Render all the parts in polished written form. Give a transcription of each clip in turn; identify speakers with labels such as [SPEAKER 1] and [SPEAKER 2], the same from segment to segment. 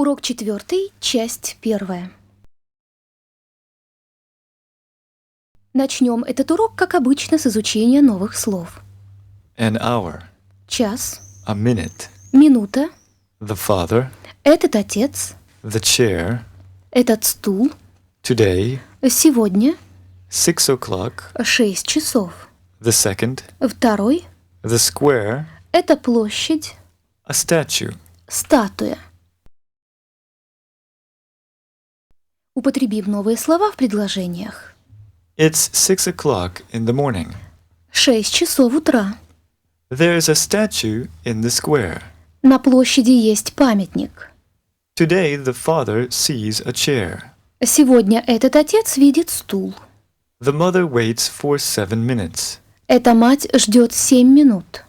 [SPEAKER 1] Урок 4, часть 1. Начнем этот урок, как обычно, с изучения новых слов.
[SPEAKER 2] An hour,
[SPEAKER 1] Час,
[SPEAKER 2] a minute,
[SPEAKER 1] минута,
[SPEAKER 2] the father,
[SPEAKER 1] этот отец,
[SPEAKER 2] the chair,
[SPEAKER 1] этот стул,
[SPEAKER 2] today,
[SPEAKER 1] сегодня,
[SPEAKER 2] 6 o'clock,
[SPEAKER 1] 6 часов.
[SPEAKER 2] the second,
[SPEAKER 1] Второй,
[SPEAKER 2] the square,
[SPEAKER 1] это площадь,
[SPEAKER 2] a statue.
[SPEAKER 1] статуя. Употребим новые слова в предложениях.
[SPEAKER 2] It's 6 o'clock in the morning.
[SPEAKER 1] 6 часов утра.
[SPEAKER 2] There's a statue in the square.
[SPEAKER 1] На площади есть памятник.
[SPEAKER 2] Today the father sees a chair.
[SPEAKER 1] Сегодня этот отец видит стул.
[SPEAKER 2] The mother waits for 7 minutes.
[SPEAKER 1] Эта мать ждет 7 минут.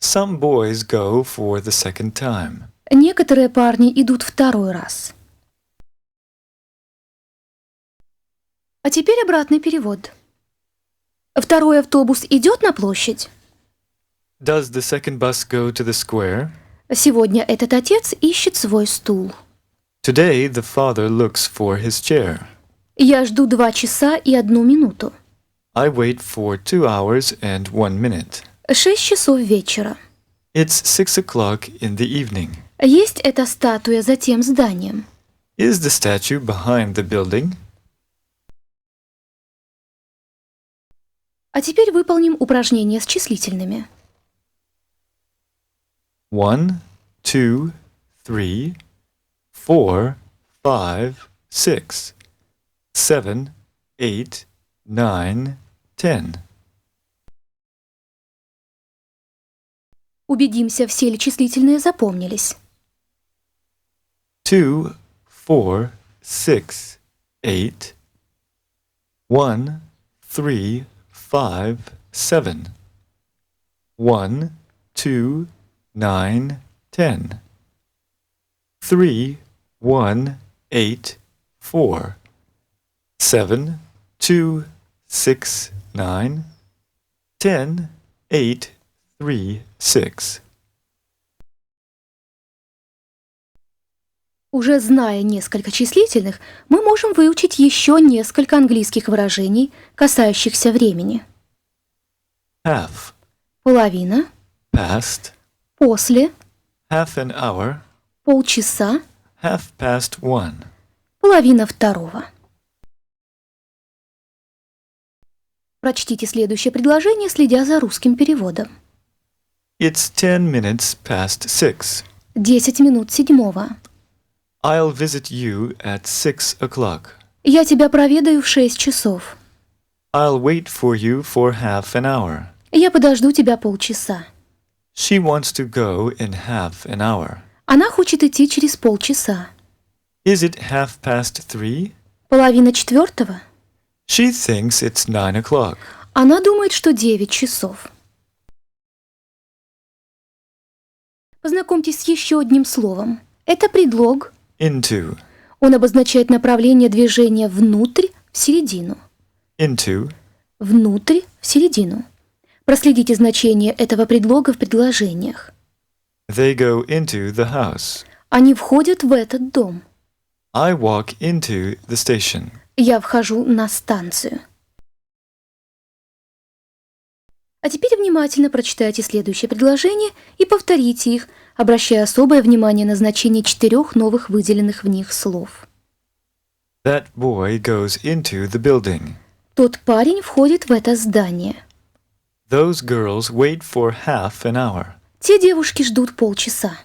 [SPEAKER 2] Some boys go for the second time.
[SPEAKER 1] Некоторые парни идут второй раз. А теперь обратный перевод. Второй автобус идет на площадь.
[SPEAKER 2] Does the second bus go to the square?
[SPEAKER 1] Сегодня этот отец ищет свой стул.
[SPEAKER 2] Today the father looks for his chair.
[SPEAKER 1] Я жду 2 часа и 1 минуту.
[SPEAKER 2] I wait for 2 hours and 1 minute.
[SPEAKER 1] 6 часов вечера.
[SPEAKER 2] It's 6 o'clock in the evening.
[SPEAKER 1] Есть эта статуя за тем зданием.
[SPEAKER 2] Is the statue behind the building?
[SPEAKER 1] А теперь выполним упражнение с числительными.
[SPEAKER 2] 1, 2, 3, 4, 5, 6, 7, 8, 9, 10.
[SPEAKER 1] Убедимся, все ли числительные запомнились.
[SPEAKER 2] 2, 4, 6, 8, 1, 3, 5, 7, 1, 2, 9, 10, 3, 1, 8, 4, 7, 2, 6, 9, 10, 8, 3, 6.
[SPEAKER 1] Уже зная несколько числительных, мы можем выучить еще несколько английских выражений, касающихся времени.
[SPEAKER 2] Half,
[SPEAKER 1] Половина,
[SPEAKER 2] past,
[SPEAKER 1] после,
[SPEAKER 2] half an hour,
[SPEAKER 1] полчаса,
[SPEAKER 2] half past 1.
[SPEAKER 1] половина второго. Прочтите следующее предложение, следя за русским переводом.
[SPEAKER 2] It's 10 minutes past 6.
[SPEAKER 1] 10 минут седьмого.
[SPEAKER 2] I'll visit you at 6 o'clock.
[SPEAKER 1] Я тебя проведаю в 6 часов.
[SPEAKER 2] I'll wait for you for half an hour.
[SPEAKER 1] Я подожду тебя полчаса.
[SPEAKER 2] She wants to go in half an hour.
[SPEAKER 1] Она хочет идти через полчаса.
[SPEAKER 2] Is it half past 3?
[SPEAKER 1] Половина четвертого.
[SPEAKER 2] She thinks it's 9 o'clock.
[SPEAKER 1] Она думает, что 9 часов. Познакомьтесь с еще одним словом. Это предлог.
[SPEAKER 2] Into,
[SPEAKER 1] Он обозначает направление движения внутрь, в середину.
[SPEAKER 2] into,
[SPEAKER 1] Внутрь, в середину. Проследите значение этого предлога в предложениях.
[SPEAKER 2] they go into the house.
[SPEAKER 1] Они входят в этот дом.
[SPEAKER 2] I walk into the station.
[SPEAKER 1] Я вхожу на станцию. А теперь внимательно прочитайте следующее предложение и повторите их, обращая особое внимание на значение 4 новых выделенных в них слов.
[SPEAKER 2] That boy goes into the building.
[SPEAKER 1] Тот парень входит в это здание.
[SPEAKER 2] Those girls wait for half an hour.
[SPEAKER 1] Те девушки ждут полчаса.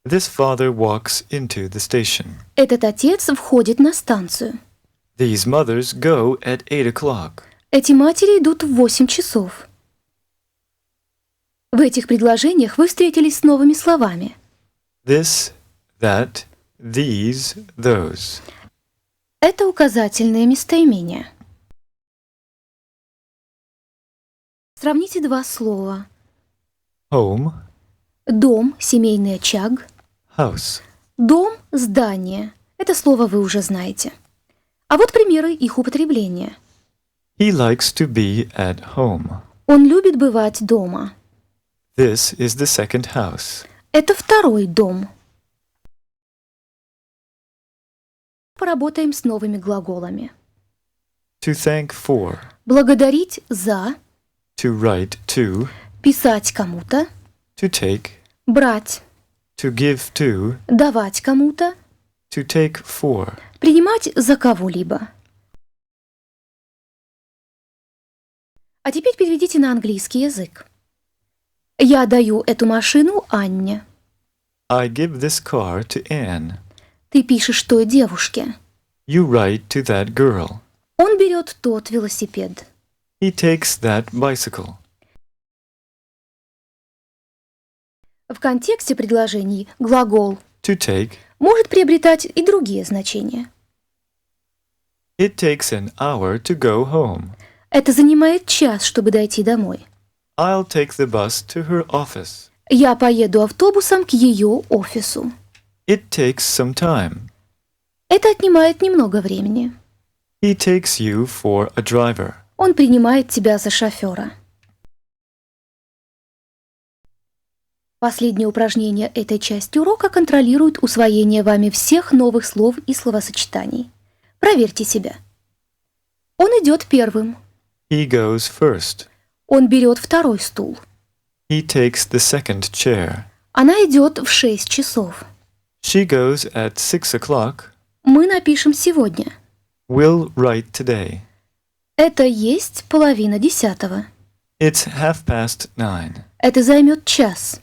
[SPEAKER 2] This father walks into the station.
[SPEAKER 1] Этот отец входит на станцию.
[SPEAKER 2] These mothers go at 8 o'clock.
[SPEAKER 1] Эти матери идут в 8 часов. В этих предложениях вы встретились с новыми словами.
[SPEAKER 2] This, that, these, those.
[SPEAKER 1] Это указательные местоимения. Сравните два слова.
[SPEAKER 2] Home,
[SPEAKER 1] Дом, семейный очаг.
[SPEAKER 2] house.
[SPEAKER 1] Дом, здание. Это слово вы уже знаете. А вот примеры их употребления.
[SPEAKER 2] He likes to be at home.
[SPEAKER 1] Он любит бывать дома.
[SPEAKER 2] This is the second house.
[SPEAKER 1] Это второй дом. поработаем с новыми глаголами.
[SPEAKER 2] To thank for.
[SPEAKER 1] Благодарить за,
[SPEAKER 2] To write to.
[SPEAKER 1] писать кому-то,
[SPEAKER 2] To take.
[SPEAKER 1] брать,
[SPEAKER 2] To give to.
[SPEAKER 1] давать кому-то,
[SPEAKER 2] To take for.
[SPEAKER 1] принимать за кого-либо. А теперь переведите на английский язык. Я даю эту машину Анне.
[SPEAKER 2] I give this car to Anne.
[SPEAKER 1] Ты пишешь той девушке.
[SPEAKER 2] You write to that girl.
[SPEAKER 1] Он берет тот велосипед.
[SPEAKER 2] He takes that bicycle.
[SPEAKER 1] В контексте предложений глагол
[SPEAKER 2] To take.
[SPEAKER 1] может приобретать и другие значения.
[SPEAKER 2] It takes an hour to go home.
[SPEAKER 1] Это занимает час, чтобы дойти домой.
[SPEAKER 2] I'll take the bus to her office.
[SPEAKER 1] Я поеду автобусом к ее офису.
[SPEAKER 2] It takes some time.
[SPEAKER 1] Это отнимает немного времени.
[SPEAKER 2] He takes you for a driver.
[SPEAKER 1] Он принимает тебя за шофера. Последнее упражнение этой части урока контролирует усвоение вами всех новых слов и словосочетаний. Проверьте себя. Он идет первым.
[SPEAKER 2] He goes first.
[SPEAKER 1] Он берет второй стул.
[SPEAKER 2] He takes the second chair.
[SPEAKER 1] Она идет в 6 часов.
[SPEAKER 2] She goes at 6 o'clock.
[SPEAKER 1] Мы напишем сегодня.
[SPEAKER 2] We'll write today.
[SPEAKER 1] Это есть 9:30.
[SPEAKER 2] It's 9:30.
[SPEAKER 1] Это займет час.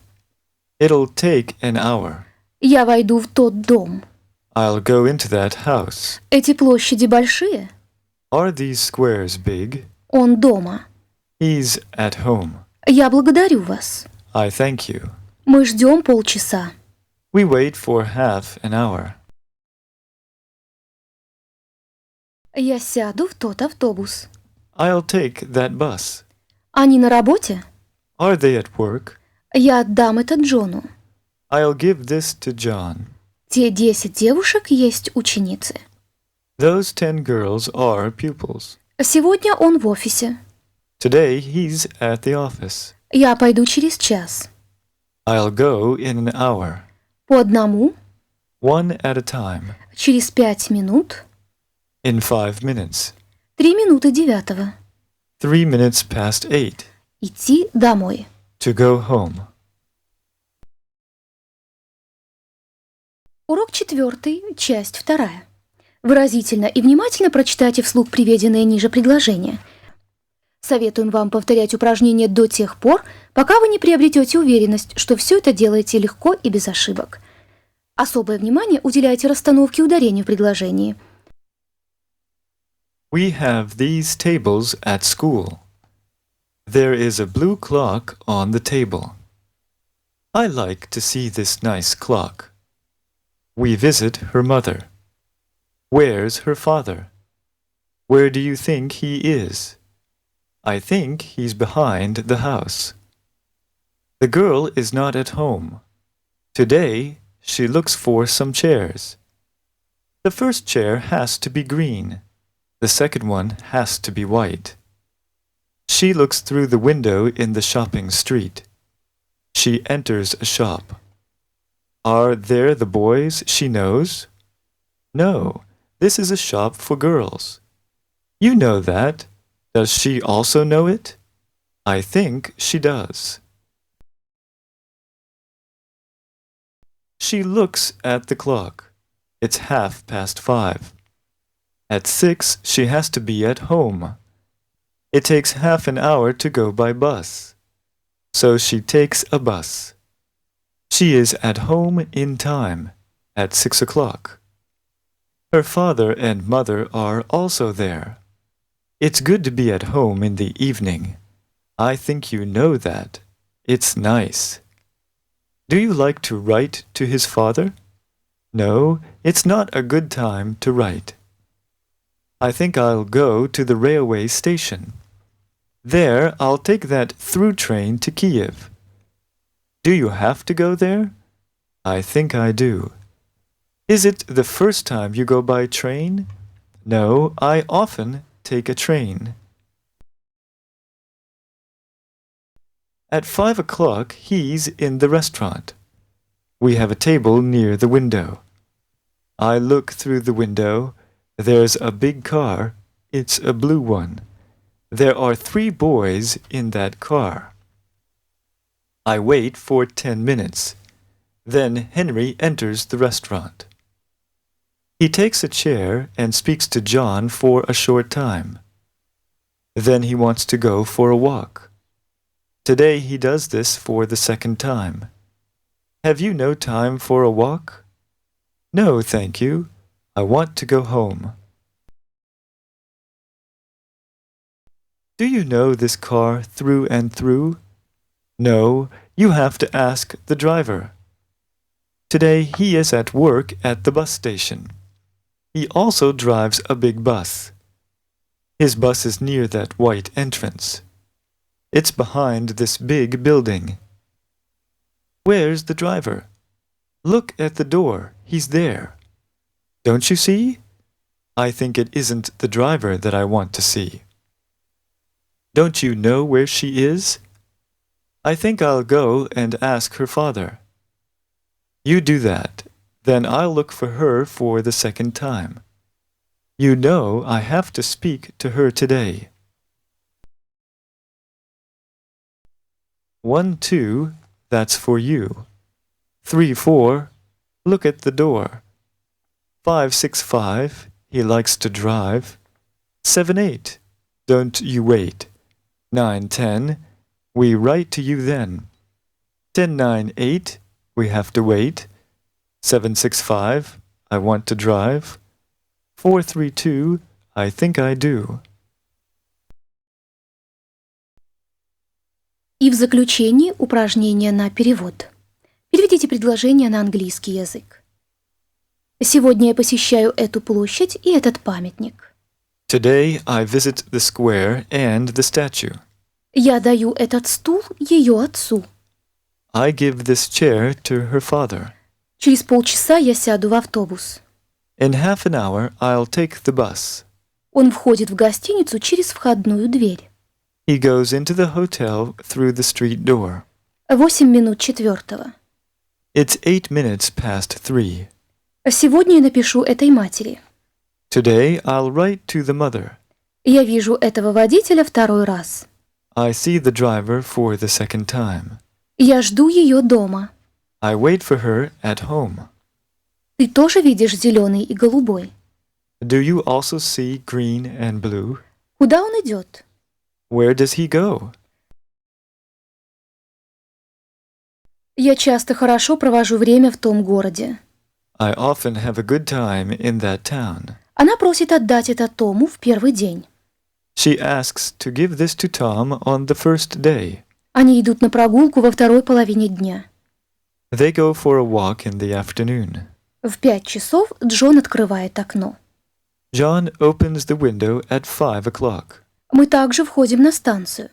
[SPEAKER 2] It'll take an hour.
[SPEAKER 1] Я войду в тот дом.
[SPEAKER 2] I'll go into that house.
[SPEAKER 1] Эти площади большие.
[SPEAKER 2] Are these squares big?
[SPEAKER 1] Он дома.
[SPEAKER 2] He's at home.
[SPEAKER 1] Я благодарю вас.
[SPEAKER 2] I thank you.
[SPEAKER 1] Мы ждем полчаса.
[SPEAKER 2] We wait for half an hour.
[SPEAKER 1] Я сяду в тот автобус.
[SPEAKER 2] I'll take that bus.
[SPEAKER 1] Они на работе?
[SPEAKER 2] Are they at work?
[SPEAKER 1] Я отдам это Джону.
[SPEAKER 2] I'll give this to John.
[SPEAKER 1] Те 10 девушек есть ученицы.
[SPEAKER 2] Those 10 girls are pupils.
[SPEAKER 1] Сегодня он в офисе.
[SPEAKER 2] Today he's at the office.
[SPEAKER 1] Я пойду через час.
[SPEAKER 2] I'll go in an hour.
[SPEAKER 1] По одному,
[SPEAKER 2] One at a time.
[SPEAKER 1] через 5 минут,
[SPEAKER 2] In 5 minutes.
[SPEAKER 1] 3 минуты 9.
[SPEAKER 2] 3 minutes past 8.
[SPEAKER 1] Идти домой.
[SPEAKER 2] To go home.
[SPEAKER 1] Урок 4, часть 2. Выразительно и внимательно прочитайте вслух приведенное ниже предложение. Советуем вам повторять упражнения до тех пор, пока вы не приобретете уверенность, что все это делаете легко и без ошибок. Особое внимание уделяйте расстановке ударений в предложении.
[SPEAKER 2] We have these tables at school. There is a blue clock on the table. I like to see this nice clock. We visit her mother. Where's her father? Where do you think he is? I think he's behind the house. The girl is not at home. Today, she looks for some chairs. The first chair has to be green. The second one has to be white. She looks through the window in the shopping street. She enters a shop. Are there the boys she knows? No, this is a shop for girls. You know that. Does she also know it? I think she does. She looks at the clock. It's 5:30. At 6, she has to be at home. It takes half an hour to go by bus. So she takes a bus. She is at home in time, at 6 o'clock. Her father and mother are also there. It's good to be at home in the evening. I think you know that. It's nice. Do you like to write to his father? No, it's not a good time to write. I think I'll go to the railway station. There, I'll take that through train to Kiev. Do you have to go there? I think I do. Is it the first time you go by train? No, I often take a train. At 5 o'clock, he's in the restaurant. We have a table near the window. I look through the window. There's a big car. It's a blue one. There are 3 boys in that car. I wait for 10 minutes. Then Henry enters the restaurant. He takes a chair and speaks to John for a short time. Then he wants to go for a walk. Today he does this for the second time. Have you no time for a walk? No, thank you. I want to go home. Do you know this car through and through? No, you have to ask the driver. Today he is at work at the bus station. He also drives a big bus. His bus is near that white entrance. It's behind this big building. Where's the driver? Look at the door. He's there. Don't you see? I think it isn't the driver that I want to see. Don't you know where she is? I think I'll go and ask her father. You do that. Then I'll look for her for the second time. You know I have to speak to her today. 1, 2, that's for you. 3, 4, look at the door. 5, 6, 5, he likes to drive. 7, 8, don't you wait. 9, 10, we write to you then. 10, 9, 8, we have to wait. 7, 6, 5, I want to drive. 4, 3, 2, I think I do.
[SPEAKER 1] И в заключении упражнение на перевод. Переведите предложение на английский язык. Сегодня я посещаю эту площадь и этот памятник.
[SPEAKER 2] Today I visit the square and the statue.
[SPEAKER 1] Я даю этот стул ее отцу.
[SPEAKER 2] I give this chair to her father.
[SPEAKER 1] Через полчаса я сяду в автобус.
[SPEAKER 2] In half an hour I'll take the bus.
[SPEAKER 1] Он входит в гостиницу через входную дверь.
[SPEAKER 2] He goes into the hotel through the street door.
[SPEAKER 1] 8 минут 4.
[SPEAKER 2] It's 8 minutes past 3.
[SPEAKER 1] Сегодня я напишу этой матери.
[SPEAKER 2] Today I'll write to the mother.
[SPEAKER 1] Я вижу этого водителя второй раз.
[SPEAKER 2] I see the driver for the second time.
[SPEAKER 1] Я жду ее дома.
[SPEAKER 2] I wait for her at home.
[SPEAKER 1] Ты тоже видишь зеленый и голубой?
[SPEAKER 2] Do you also see green and blue?
[SPEAKER 1] Куда он идет?
[SPEAKER 2] Where does he go?
[SPEAKER 1] Я часто хорошо провожу время в том городе.
[SPEAKER 2] I often have a good time in that town.
[SPEAKER 1] Она просит отдать это Тому в первый день.
[SPEAKER 2] She asks to give this to Tom on the first day.
[SPEAKER 1] Они идут на прогулку во второй половине дня.
[SPEAKER 2] They go for a walk in the afternoon.
[SPEAKER 1] В 5 часов Джон открывает окно.
[SPEAKER 2] John opens the window at 5 o'clock.
[SPEAKER 1] Мы также входим на станцию.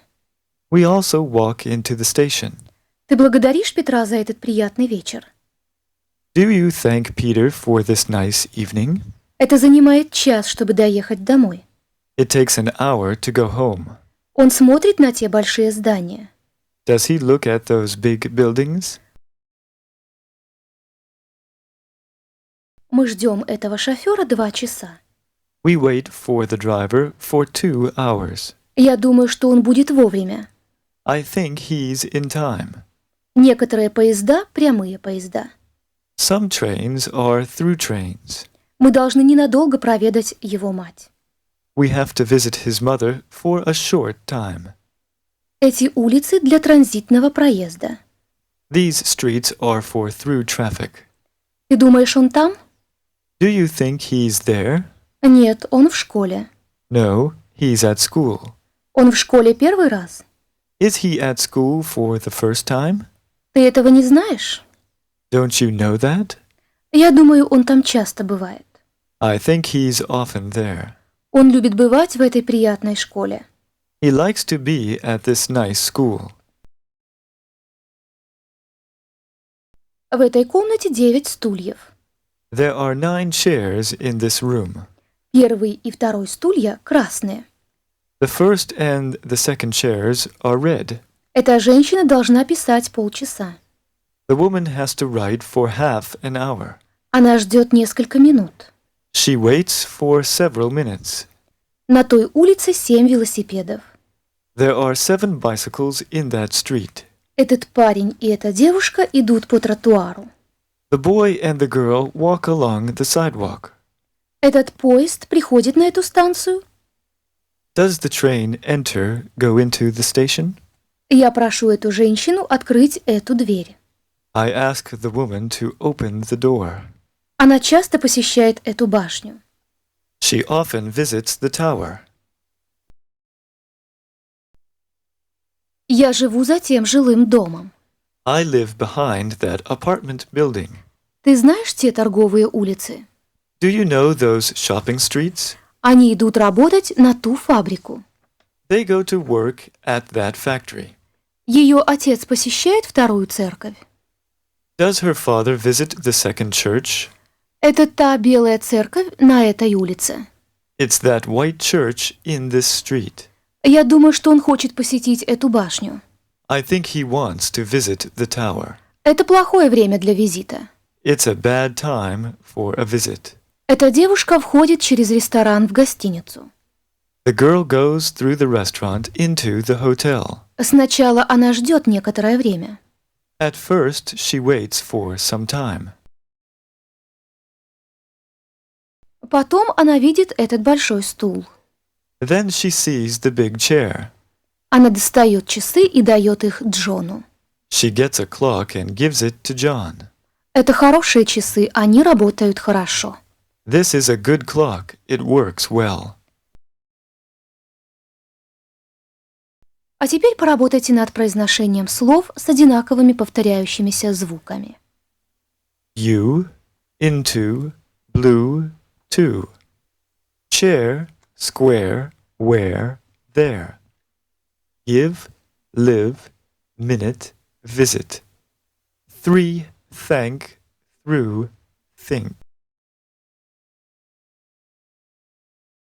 [SPEAKER 2] We also walk into the station.
[SPEAKER 1] Ты благодаришь Петра за этот приятный вечер?
[SPEAKER 2] Do you thank Peter for this nice evening?
[SPEAKER 1] Это занимает час, чтобы доехать домой.
[SPEAKER 2] It takes an hour to go home.
[SPEAKER 1] Он смотрит на те большие здания.
[SPEAKER 2] Does he look at those big buildings?
[SPEAKER 1] Мы ждем этого шофера 2 часа.
[SPEAKER 2] We wait for the driver for 2 hours.
[SPEAKER 1] Я думаю, что он будет вовремя.
[SPEAKER 2] I think he's in time.
[SPEAKER 1] Некоторые поезда – прямые поезда.
[SPEAKER 2] Some trains are through trains.
[SPEAKER 1] Мы должны ненадолго проведать его мать.
[SPEAKER 2] We have to visit his mother for a short time.
[SPEAKER 1] Эти улицы для транзитного проезда.
[SPEAKER 2] These streets are for through traffic.
[SPEAKER 1] Ты думаешь, он там?
[SPEAKER 2] Do you think he's there?
[SPEAKER 1] Нет, он в школе.
[SPEAKER 2] No, he's at school.
[SPEAKER 1] Он в школе первый раз?
[SPEAKER 2] Is he at school for the first time?
[SPEAKER 1] Ты этого не знаешь?
[SPEAKER 2] Don't you know that?
[SPEAKER 1] Я думаю, он там часто бывает.
[SPEAKER 2] I think he's often there.
[SPEAKER 1] Он любит бывать в этой приятной школе.
[SPEAKER 2] He likes to be at this nice school.
[SPEAKER 1] В этой комнате 9 стульев.
[SPEAKER 2] There are 9 chairs in this room.
[SPEAKER 1] Первый и второй стулья красные.
[SPEAKER 2] The first and the second chairs are red.
[SPEAKER 1] Эта женщина должна писать полчаса.
[SPEAKER 2] The woman has to write for half an hour.
[SPEAKER 1] Она ждет несколько минут.
[SPEAKER 2] She waits for several minutes.
[SPEAKER 1] На той улице 7 велосипедов.
[SPEAKER 2] There are 7 bicycles in that street.
[SPEAKER 1] Этот парень и эта девушка идут по тротуару.
[SPEAKER 2] The boy and the girl walk along the sidewalk.
[SPEAKER 1] Этот поезд приходит на эту станцию.
[SPEAKER 2] Does the train go into the station?
[SPEAKER 1] Я прошу эту женщину открыть эту дверь.
[SPEAKER 2] I ask the woman to open the door.
[SPEAKER 1] Она часто посещает эту башню.
[SPEAKER 2] She often visits the tower.
[SPEAKER 1] Я живу за тем жилым домом.
[SPEAKER 2] I live behind that apartment building.
[SPEAKER 1] Ты знаешь те торговые улицы?
[SPEAKER 2] Do you know those shopping streets?
[SPEAKER 1] Они идут работать на ту фабрику.
[SPEAKER 2] They go to work at that factory.
[SPEAKER 1] Ее отец посещает вторую церковь.
[SPEAKER 2] Does her father visit the second church?
[SPEAKER 1] Это та белая церковь на этой улице.
[SPEAKER 2] It's that white church in this street.
[SPEAKER 1] Я думаю, что он хочет посетить эту башню.
[SPEAKER 2] I think he wants to visit the tower.
[SPEAKER 1] Это плохое время для визита.
[SPEAKER 2] It's a bad time for a visit.
[SPEAKER 1] Эта девушка входит через ресторан в гостиницу.
[SPEAKER 2] The girl goes through the restaurant into the hotel.
[SPEAKER 1] Сначала она ждет некоторое время.
[SPEAKER 2] At first, she waits for some time.
[SPEAKER 1] Потом она видит этот большой стул.
[SPEAKER 2] Then she sees the big chair.
[SPEAKER 1] Она достает часы и дает их Джону.
[SPEAKER 2] She gets a clock and gives it to John.
[SPEAKER 1] Это хорошие часы, они работают хорошо.
[SPEAKER 2] This is a good clock. It works well.
[SPEAKER 1] А теперь поработайте над произношением слов с одинаковыми повторяющимися звуками.
[SPEAKER 2] You, into, blue, to. Chair, square, where, there. Give, live, minute, visit. 3, thank, through, think.